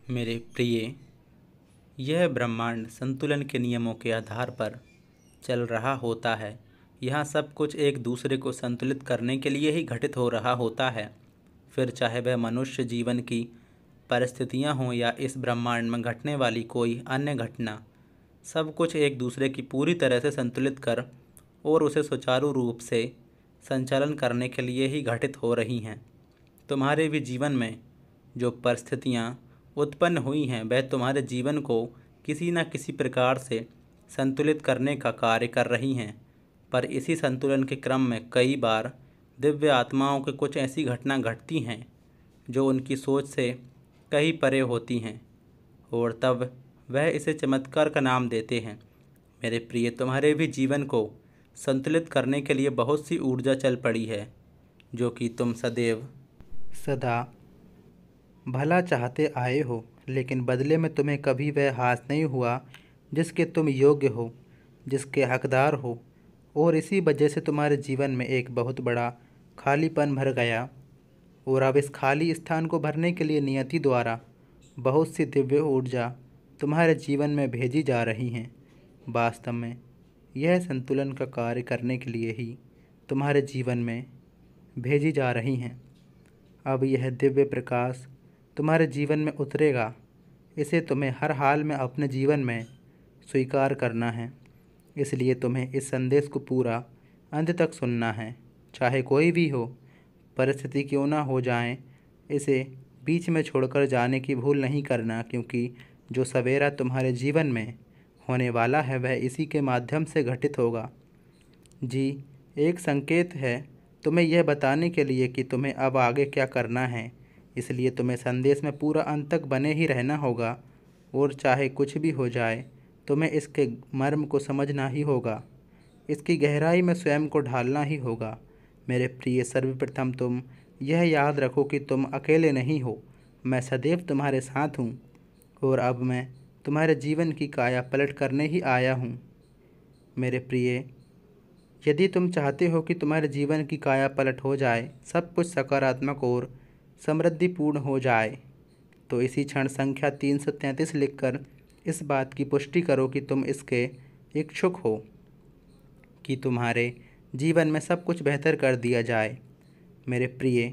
मेरे प्रिय, यह ब्रह्मांड संतुलन के नियमों के आधार पर चल रहा होता है। यहाँ सब कुछ एक दूसरे को संतुलित करने के लिए ही घटित हो रहा होता है। फिर चाहे वह मनुष्य जीवन की परिस्थितियाँ हों या इस ब्रह्मांड में घटने वाली कोई अन्य घटना, सब कुछ एक दूसरे की पूरी तरह से संतुलित कर और उसे सुचारू रूप से संचालन करने के लिए ही घटित हो रही हैं। तुम्हारे भी जीवन में जो परिस्थितियाँ उत्पन्न हुई हैं वह तुम्हारे जीवन को किसी न किसी प्रकार से संतुलित करने का कार्य कर रही हैं। पर इसी संतुलन के क्रम में कई बार दिव्य आत्माओं के कुछ ऐसी घटना घटती हैं जो उनकी सोच से कहीं परे होती हैं, और तब वह इसे चमत्कार का नाम देते हैं। मेरे प्रिय, तुम्हारे भी जीवन को संतुलित करने के लिए बहुत सी ऊर्जा चल पड़ी है, जो कि तुम सदैव सदा भला चाहते आए हो, लेकिन बदले में तुम्हें कभी वह हाथ नहीं हुआ जिसके तुम योग्य हो, जिसके हकदार हो। और इसी वजह से तुम्हारे जीवन में एक बहुत बड़ा खालीपन भर गया। और अब इस खाली स्थान को भरने के लिए नियति द्वारा बहुत सी दिव्य ऊर्जा तुम्हारे जीवन में भेजी जा रही हैं। वास्तव में यह संतुलन का कार्य करने के लिए ही तुम्हारे जीवन में भेजी जा रही हैं। अब यह दिव्य प्रकाश तुम्हारे जीवन में उतरेगा। इसे तुम्हें हर हाल में अपने जीवन में स्वीकार करना है। इसलिए तुम्हें इस संदेश को पूरा अंत तक सुनना है, चाहे कोई भी हो, परिस्थिति क्यों ना हो जाए। इसे बीच में छोड़कर जाने की भूल नहीं करना, क्योंकि जो सवेरा तुम्हारे जीवन में होने वाला है वह इसी के माध्यम से घटित होगा। जी, एक संकेत है तुम्हें यह बताने के लिए कि तुम्हें अब आगे क्या करना है। इसलिए तुम्हें संदेश में पूरा अंत तक बने ही रहना होगा, और चाहे कुछ भी हो जाए तुम्हें इसके मर्म को समझना ही होगा। इसकी गहराई में स्वयं को ढालना ही होगा। मेरे प्रिय, सर्वप्रथम तुम यह याद रखो कि तुम अकेले नहीं हो। मैं सदैव तुम्हारे साथ हूँ, और अब मैं तुम्हारे जीवन की काया पलट करने ही आया हूँ। मेरे प्रिय, यदि तुम चाहते हो कि तुम्हारे जीवन की काया पलट हो जाए, सब कुछ सकारात्मक और समृद्धिपूर्ण हो जाए, तो इसी क्षण संख्या 333 लिखकर इस बात की पुष्टि करो कि तुम इसके इच्छुक हो कि तुम्हारे जीवन में सब कुछ बेहतर कर दिया जाए। मेरे प्रिय,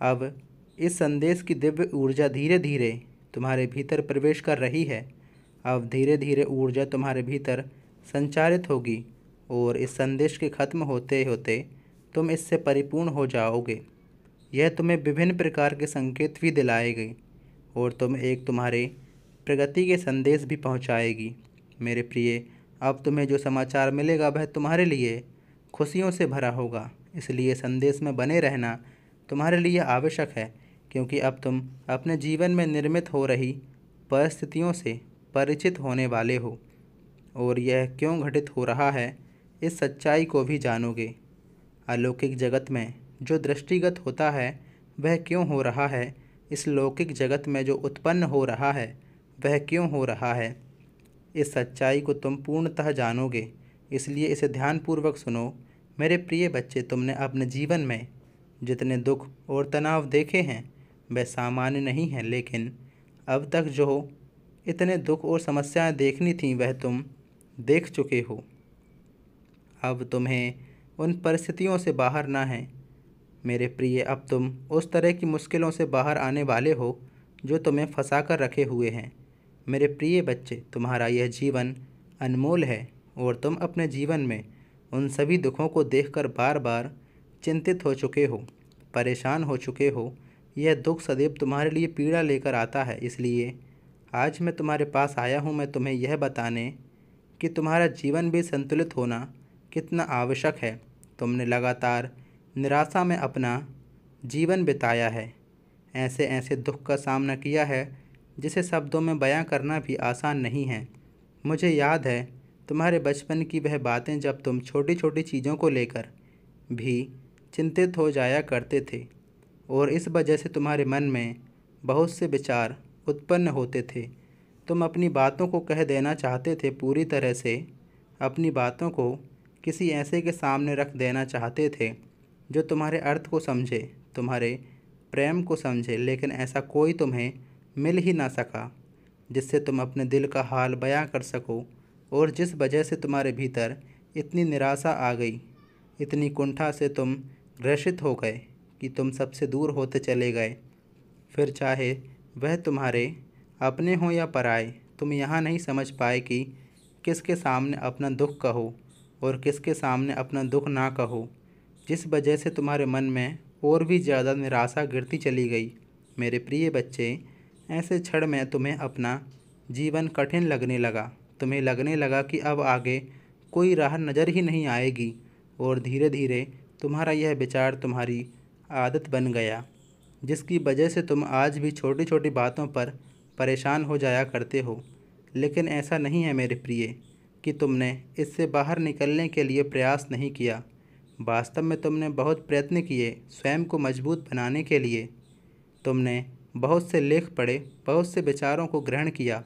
अब इस संदेश की दिव्य ऊर्जा धीरे धीरे तुम्हारे भीतर प्रवेश कर रही है। अब धीरे धीरे ऊर्जा तुम्हारे भीतर संचारित होगी, और इस संदेश के खत्म होते होते तुम इससे परिपूर्ण हो जाओगे। यह तुम्हें विभिन्न प्रकार के संकेत भी दिलाएगी, और तुम्हारे प्रगति के संदेश भी पहुंचाएगी। मेरे प्रिय, अब तुम्हें जो समाचार मिलेगा वह तुम्हारे लिए खुशियों से भरा होगा। इसलिए संदेश में बने रहना तुम्हारे लिए आवश्यक है, क्योंकि अब तुम अपने जीवन में निर्मित हो रही परिस्थितियों से परिचित होने वाले हो, और यह क्यों घटित हो रहा है इस सच्चाई को भी जानोगे। अलौकिक जगत में जो दृष्टिगत होता है वह क्यों हो रहा है, इस लौकिक जगत में जो उत्पन्न हो रहा है वह क्यों हो रहा है, इस सच्चाई को तुम पूर्णतः जानोगे। इसलिए इसे ध्यानपूर्वक सुनो। मेरे प्रिय बच्चे, तुमने अपने जीवन में जितने दुख और तनाव देखे हैं वह सामान्य नहीं हैं, लेकिन अब तक जो इतने दुख और समस्याएं देखनी थीं वह तुम देख चुके हो। अब तुम्हें उन परिस्थितियों से बाहर ना है। मेरे प्रिय, अब तुम उस तरह की मुश्किलों से बाहर आने वाले हो जो तुम्हें फंसा कर रखे हुए हैं। मेरे प्रिय बच्चे, तुम्हारा यह जीवन अनमोल है, और तुम अपने जीवन में उन सभी दुखों को देखकर बार बार चिंतित हो चुके हो, परेशान हो चुके हो। यह दुख सदैव तुम्हारे लिए पीड़ा लेकर आता है। इसलिए आज मैं तुम्हारे पास आया हूँ, मैं तुम्हें यह बताने कि तुम्हारा जीवन भी संतुलित होना कितना आवश्यक है। तुमने लगातार निराशा में अपना जीवन बिताया है, ऐसे ऐसे दुख का सामना किया है जिसे शब्दों में बयां करना भी आसान नहीं है। मुझे याद है तुम्हारे बचपन की वह बातें जब तुम छोटी छोटी चीज़ों को लेकर भी चिंतित हो जाया करते थे, और इस वजह से तुम्हारे मन में बहुत से विचार उत्पन्न होते थे। तुम अपनी बातों को कह देना चाहते थे, पूरी तरह से अपनी बातों को किसी ऐसे के सामने रख देना चाहते थे जो तुम्हारे अर्थ को समझे, तुम्हारे प्रेम को समझे, लेकिन ऐसा कोई तुम्हें मिल ही ना सका जिससे तुम अपने दिल का हाल बयां कर सको, और जिस वजह से तुम्हारे भीतर इतनी निराशा आ गई, इतनी कुंठा से तुम ग्रसित हो गए कि तुम सबसे दूर होते चले गए। फिर चाहे वह तुम्हारे अपने हों या पराए, तुम यहाँ नहीं समझ पाए कि किसके सामने अपना दुख कहो और किसके सामने अपना दुख ना कहो, जिस वजह से तुम्हारे मन में और भी ज़्यादा निराशा गिरती चली गई। मेरे प्रिय बच्चे, ऐसे क्षण में तुम्हें अपना जीवन कठिन लगने लगा। तुम्हें लगने लगा कि अब आगे कोई राह नज़र ही नहीं आएगी, और धीरे धीरे तुम्हारा यह विचार तुम्हारी आदत बन गया, जिसकी वजह से तुम आज भी छोटी छोटी बातों पर परेशान हो जाया करते हो। लेकिन ऐसा नहीं है मेरे प्रिय कि तुमने इससे बाहर निकलने के लिए प्रयास नहीं किया। वास्तव में तुमने बहुत प्रयत्न किए स्वयं को मजबूत बनाने के लिए। तुमने बहुत से लेख पढ़े, बहुत से विचारों को ग्रहण किया,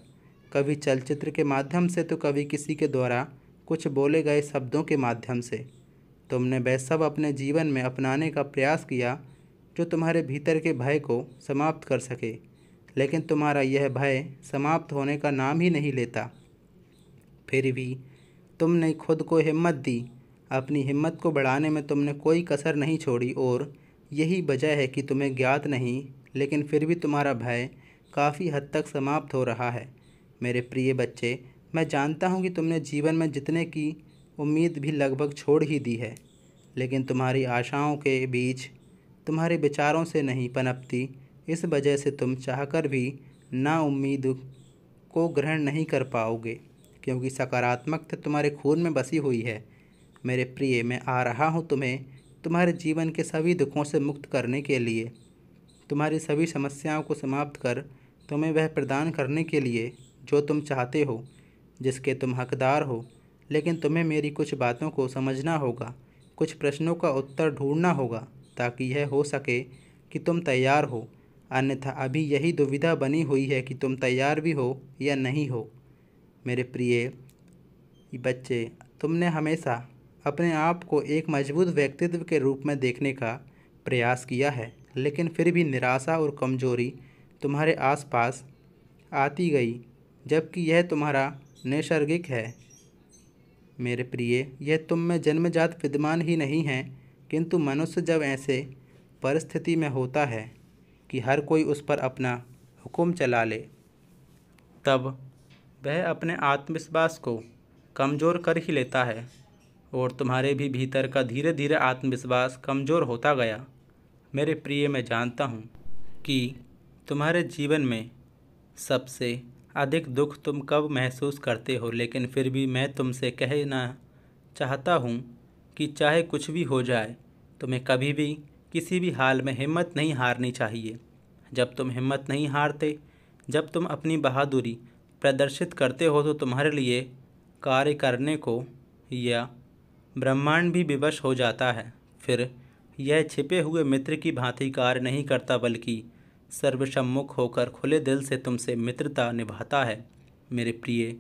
कभी चलचित्र के माध्यम से तो कभी किसी के द्वारा कुछ बोले गए शब्दों के माध्यम से। तुमने वह सब अपने जीवन में अपनाने का प्रयास किया जो तुम्हारे भीतर के भय को समाप्त कर सके, लेकिन तुम्हारा यह भय समाप्त होने का नाम ही नहीं लेता। फिर भी तुमने खुद को हिम्मत दी। अपनी हिम्मत को बढ़ाने में तुमने कोई कसर नहीं छोड़ी, और यही वजह है कि तुम्हें ज्ञात नहीं, लेकिन फिर भी तुम्हारा भय काफ़ी हद तक समाप्त हो रहा है। मेरे प्रिय बच्चे, मैं जानता हूँ कि तुमने जीवन में जीतने की उम्मीद भी लगभग छोड़ ही दी है, लेकिन तुम्हारी आशाओं के बीच तुम्हारे विचारों से नहीं पनपती। इस वजह से तुम चाहकर भी नाउम्मीद को ग्रहण नहीं कर पाओगे, क्योंकि सकारात्मकता तुम्हारे खून में बसी हुई है। मेरे प्रिय, मैं आ रहा हूँ तुम्हें तुम्हारे जीवन के सभी दुखों से मुक्त करने के लिए, तुम्हारी सभी समस्याओं को समाप्त कर तुम्हें वह प्रदान करने के लिए जो तुम चाहते हो, जिसके तुम हकदार हो। लेकिन तुम्हें मेरी कुछ बातों को समझना होगा, कुछ प्रश्नों का उत्तर ढूंढना होगा, ताकि यह हो सके कि तुम तैयार हो। अन्यथा अभी यही दुविधा बनी हुई है कि तुम तैयार भी हो या नहीं हो। मेरे प्रिय बच्चे, तुमने हमेशा अपने आप को एक मजबूत व्यक्तित्व के रूप में देखने का प्रयास किया है, लेकिन फिर भी निराशा और कमजोरी तुम्हारे आसपास आती गई, जबकि यह तुम्हारा नैसर्गिक है। मेरे प्रिय, यह तुम में जन्मजात विद्यमान ही नहीं है, किंतु मनुष्य जब ऐसे परिस्थिति में होता है कि हर कोई उस पर अपना हुक्म चला ले, तब वह अपने आत्मविश्वास को कमज़ोर कर ही लेता है, और तुम्हारे भी भीतर का धीरे धीरे आत्मविश्वास कमज़ोर होता गया। मेरे प्रिय, मैं जानता हूँ कि तुम्हारे जीवन में सबसे अधिक दुख तुम कब महसूस करते हो, लेकिन फिर भी मैं तुमसे कहना चाहता हूँ कि चाहे कुछ भी हो जाए, तुम्हें कभी भी किसी भी हाल में हिम्मत नहीं हारनी चाहिए। जब तुम हिम्मत नहीं हारते, जब तुम अपनी बहादुरी प्रदर्शित करते हो, तो तुम्हारे लिए कार्य करने को या ब्रह्मांड भी विवश हो जाता है। फिर यह छिपे हुए मित्र की भांति कार्य नहीं करता, बल्कि सर्वसम्मुख होकर खुले दिल से तुमसे मित्रता निभाता है। मेरे प्रिय,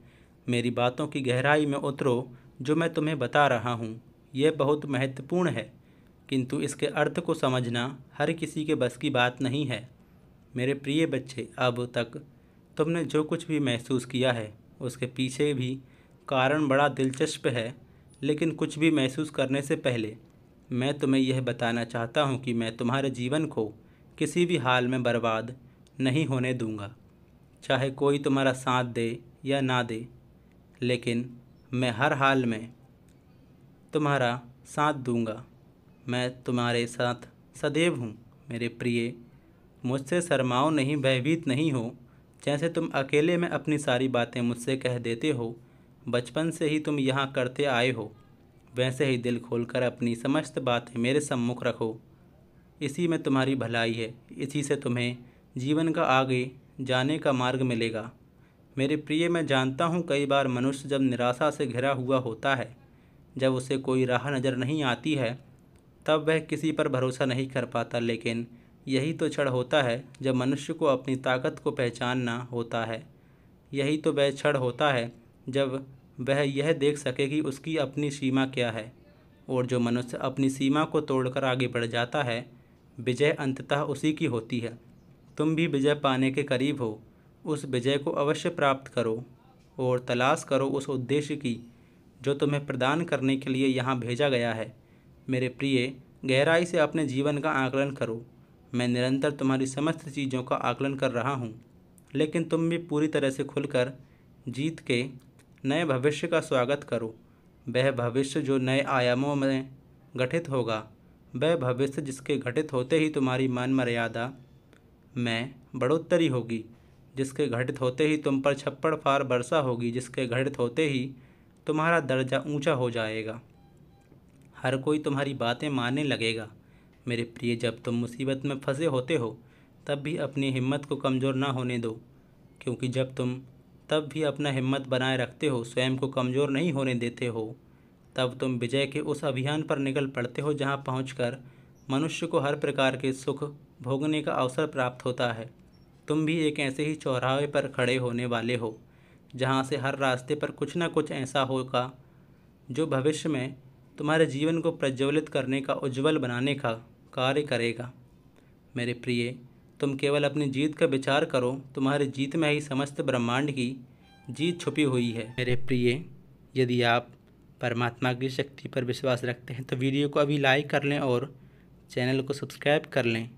मेरी बातों की गहराई में उतरो। जो मैं तुम्हें बता रहा हूँ यह बहुत महत्वपूर्ण है, किंतु इसके अर्थ को समझना हर किसी के बस की बात नहीं है। मेरे प्रिय बच्चे, अब तक तुमने जो कुछ भी महसूस किया है उसके पीछे भी कारण बड़ा दिलचस्प है, लेकिन कुछ भी महसूस करने से पहले मैं तुम्हें यह बताना चाहता हूँ कि मैं तुम्हारे जीवन को किसी भी हाल में बर्बाद नहीं होने दूंगा, चाहे कोई तुम्हारा साथ दे या ना दे। लेकिन मैं हर हाल में तुम्हारा साथ दूंगा। मैं तुम्हारे साथ सदैव हूँ। मेरे प्रिय, मुझसे शर्माओ नहीं, भयभीत नहीं हो। जैसे तुम अकेले में अपनी सारी बातें मुझसे कह देते हो, बचपन से ही तुम यहाँ करते आए हो, वैसे ही दिल खोलकर अपनी समस्त बातें मेरे सम्मुख रखो। इसी में तुम्हारी भलाई है, इसी से तुम्हें जीवन का आगे जाने का मार्ग मिलेगा। मेरे प्रिय, मैं जानता हूँ कई बार मनुष्य जब निराशा से घिरा हुआ होता है, जब उसे कोई राह नज़र नहीं आती है, तब वह किसी पर भरोसा नहीं कर पाता। लेकिन यही तो क्षण होता है जब मनुष्य को अपनी ताकत को पहचानना होता है। यही तो वह क्षण होता है जब वह यह देख सके कि उसकी अपनी सीमा क्या है। और जो मनुष्य अपनी सीमा को तोड़कर आगे बढ़ जाता है, विजय अंततः उसी की होती है। तुम भी विजय पाने के करीब हो। उस विजय को अवश्य प्राप्त करो और तलाश करो उस उद्देश्य की जो तुम्हें प्रदान करने के लिए यहाँ भेजा गया है। मेरे प्रिय, गहराई से अपने जीवन का आकलन करो। मैं निरंतर तुम्हारी समस्त चीज़ों का आकलन कर रहा हूँ, लेकिन तुम भी पूरी तरह से खुलकर जीत के नए भविष्य का स्वागत करो। वह भविष्य जो नए आयामों में गठित होगा, वह भविष्य जिसके घटित होते ही तुम्हारी मान मर्यादा में बढ़ोत्तरी होगी, जिसके घटित होते ही तुम पर छप्पड़ फाड़ वर्षा होगी, जिसके घटित होते ही तुम्हारा दर्जा ऊंचा हो जाएगा। हर कोई तुम्हारी बातें मानने लगेगा। मेरे प्रिय, जब तुम मुसीबत में फंसे होते हो तब भी अपनी हिम्मत को कमज़ोर ना होने दो, क्योंकि जब तुम तब भी अपना हिम्मत बनाए रखते हो, स्वयं को कमज़ोर नहीं होने देते हो, तब तुम विजय के उस अभियान पर निकल पड़ते हो जहाँ पहुंचकर मनुष्य को हर प्रकार के सुख भोगने का अवसर प्राप्त होता है। तुम भी एक ऐसे ही चौराहे पर खड़े होने वाले हो जहाँ से हर रास्ते पर कुछ ना कुछ ऐसा होगा जो भविष्य में तुम्हारे जीवन को प्रज्वलित करने का, उज्जवल बनाने का कार्य करेगा। मेरे प्रिय, तुम केवल अपनी जीत का विचार करो। तुम्हारी जीत में ही समस्त ब्रह्मांड की जीत छुपी हुई है। मेरे प्रिय, यदि आप परमात्मा की शक्ति पर विश्वास रखते हैं तो वीडियो को अभी लाइक कर लें और चैनल को सब्सक्राइब कर लें।